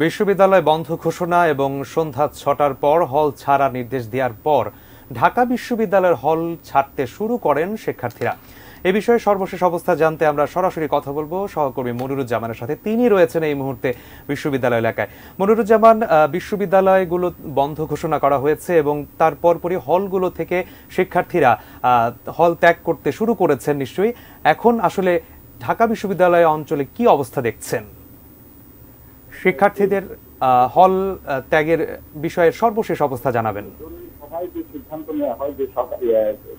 বিশ্ববিদ্যালয় বন্ধ ঘোষণা এবং সন্ধ্যা ৬টার পর হল ছাড়ার নির্দেশ দেওয়ার পর ঢাকা বিশ্ববিদ্যালয়ের হল ছাড়তে শুরু করেন শিক্ষার্থীরা। এ বিষয়ে সর্বশেষ অবস্থা জানতে আমরা সরাসরি কথা বলবো সহকর্মী মনিরুজ্জামানের সাথে। তিনি রয়েছেন এই মুহূর্তে বিশ্ববিদ্যালয় এলাকায়। মনিরুজ্জামান, বিশ্ববিদ্যালয়গুলো বন্ধ ঘোষণা করা হয়েছে এবং তার পরপরই হলগুলো থেকে শিক্ষার্থীরা হল ত্যাগ করতে শুরু করেছেন নিশ্চয়ই। এখন আসলে ঢাকা বিশ্ববিদ্যালয় অঞ্চলে কি অবস্থা দেখছেন? শিক্ষার্থীদের হল ত্যাগের বিষয়ের সর্বশেষ অবস্থা জানাবেন। সিদ্ধান্ত নেওয়া হয় যে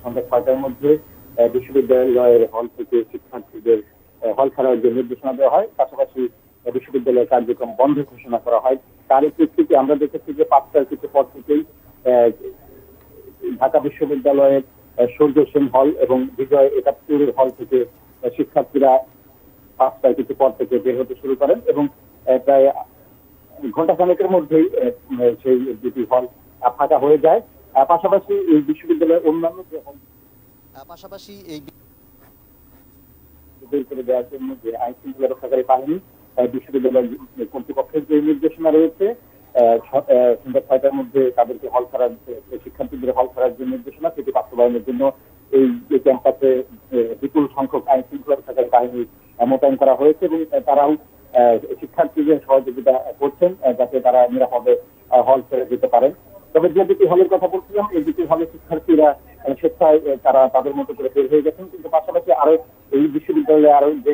সন্ধ্যা ৬টার মধ্যে বিশ্ববিদ্যালয়ের হল থেকে শিক্ষার্থীদের হল ছাড়ার যে নির্দেশনা দেওয়া হয়, পাশাপাশি বিশ্ববিদ্যালয়ের কার্যক্রম বন্ধ ঘোষণা করা হয়। তার প্রেক্ষিতে আমরা দেখেছি যে ৫টার কিছু পর থেকেই ঢাকা বিশ্ববিদ্যালয়ের সূর্য সেন হল এবং বিজয় ৭১ হল থেকে শিক্ষার্থীরা ৫টার কিছু পর থেকে বের হতে শুরু করেন এবং প্রায় ঘন্টা খানেকের মধ্যেই সেই দুটি হল ফাঁকা হয়ে যায়। পাশাপাশি এই বিশ্ববিদ্যালয়ের অন্যান্য যে হল বের করে দেওয়ার জন্য যে আইন শৃঙ্খলা রক্ষাকারী বাহিনী বিশ্ববিদ্যালয় কর্তৃপক্ষের যে নির্দেশনা রয়েছে, সন্ধ্যা ৬টার মধ্যে তাদেরকে হল ছাড়ার, শিক্ষার্থীদের হল ছাড়ার যে নির্দেশনা সেটি বাস্তবায়নের জন্য এই ক্যাম্পাসে বিপুল সংখ্যক আইন শৃঙ্খলা রক্ষাকারী বাহিনী মোতায়েন করা হয়েছে এবং তারাও শিক্ষার্থীদের সহযোগিতা করছেন যাতে তারা নিরাপদে হল ছেড়ে যেতে পারেন। তবে যে দুটি হলের কথা বলছিলাম, এই দুটি হলে শিক্ষার্থীরা স্বেচ্ছায় তারা তাদের মতো করে বের হয়ে গেছেন, কিন্তু পাশাপাশি আরো এই বিশ্ববিদ্যালয়ে আরো যে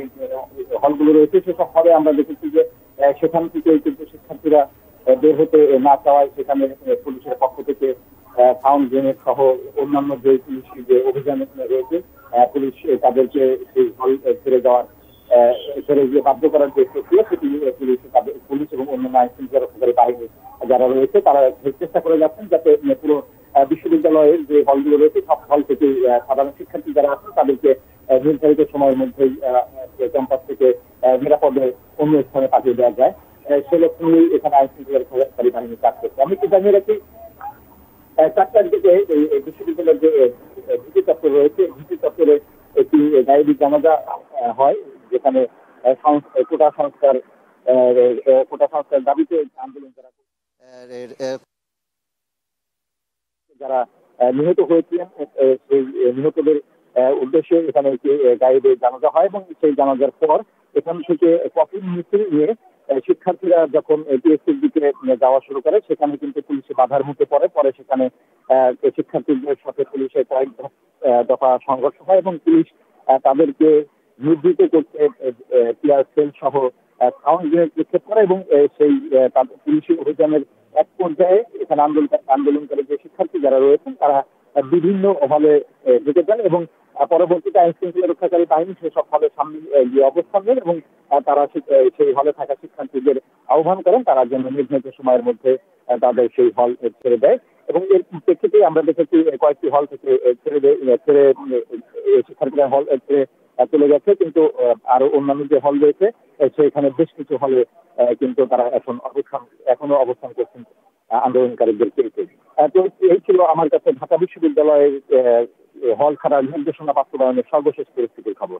হলগুলো রয়েছে সেসব হলে আমরা দেখেছি যে সেখান থেকে কিন্তু শিক্ষার্থীরা বের হতে না চাওয়ায় সেখানে পুলিশের পক্ষ থেকে সাউন্ড গ্রেনেড সহ অন্যান্য যে পুলিশ যে অভিযান রয়েছে, পুলিশ তাদেরকে সেই হল ছেড়ে গিয়ে বাধ্য করার যে প্রক্রিয়া সেটি পুলিশ এবং অন্যান্য আইন শৃঙ্খলা রক্ষাকারী বাহিনী যারা রয়েছে তারা চেষ্টা করে যাচ্ছেন যাতে পুরো বিশ্ববিদ্যালয়ের যে হলগুলো রয়েছে সব হল থেকে সাধারণ শিক্ষার্থী যারা আছেন তাদেরকে নির্ধারিত সময়ের মধ্যেই ক্যাম্পাস থেকে নিরাপদে অন্য স্থানে পাঠিয়ে দেওয়া যায়। সে লক্ষ্যেই এখানে আইন শৃঙ্খলা রক্ষাকারী বাহিনী কাজ করছে। আমি কি জানিয়ে রাখি, ৪টার দিকে এই বিশ্ববিদ্যালয়ের যে ভিসি চত্বর রয়েছে, ভিসি চত্বরে একটি গায়েবী জানাজা হয়, যেখানে কোটা সংস্কার দাবিতে আন্দোলন যারা নিহত হয়েছিলেন সেই নিহতদের উদ্দেশ্যে এখানে একটি গায়েবী জানাজা হয় এবং সেই জানাজার পর এখান থেকে কফিন মিছিল নিয়ে শিক্ষার্থীরা যখন টিএসসির দিকে যাওয়া শুরু করে সেখানে কিন্তু পুলিশে বাধার মুখে পরে সেখানে শিক্ষার্থীদের সাথে পুলিশের কয়েক দফা সংঘর্ষ হয় এবং পুলিশ তাদেরকে নিবৃত্ত করতে টিয়ার সেল সহ সাউন্ড গ্রেনেড নিক্ষেপ করে এবং সেই পুলিশি অভিযানের এক পর্যায়ে এখানে আন্দোলনকারী যে শিক্ষার্থী যারা রয়েছেন তারা বিভিন্ন হলে ঢুকে যান এবং পরবর্তীতে আইন শৃঙ্খলা রক্ষাকারী বাহিনী সেসব হলের সামনে গিয়ে অবস্থান নেন এবং তারা সেই হলে থাকা শিক্ষার্থীদের আহ্বান করেন তারা যেন নির্ধারিত সময়ের মধ্যে তাদের সেই হল ছেড়ে দেয় এবং এর প্রেক্ষিতে আমরা দেখেছি কয়েকটি হল থেকে ছেড়ে শিক্ষার্থীরা হল ছেড়ে চলে গেছে, কিন্তু আরো অন্যান্য যে হল রয়েছে সেখানে বেশ কিছু হলে কিন্তু তারা এখনো অবস্থান করছেন আন্দোলনকারীদের পেয়েছে। তো এই ছিল আমার কাছে ঢাকা বিশ্ববিদ্যালয়ের হল ছাড়ার নির্দেশনা বাস্তবায়নের সর্বশেষ পরিস্থিতির খবর।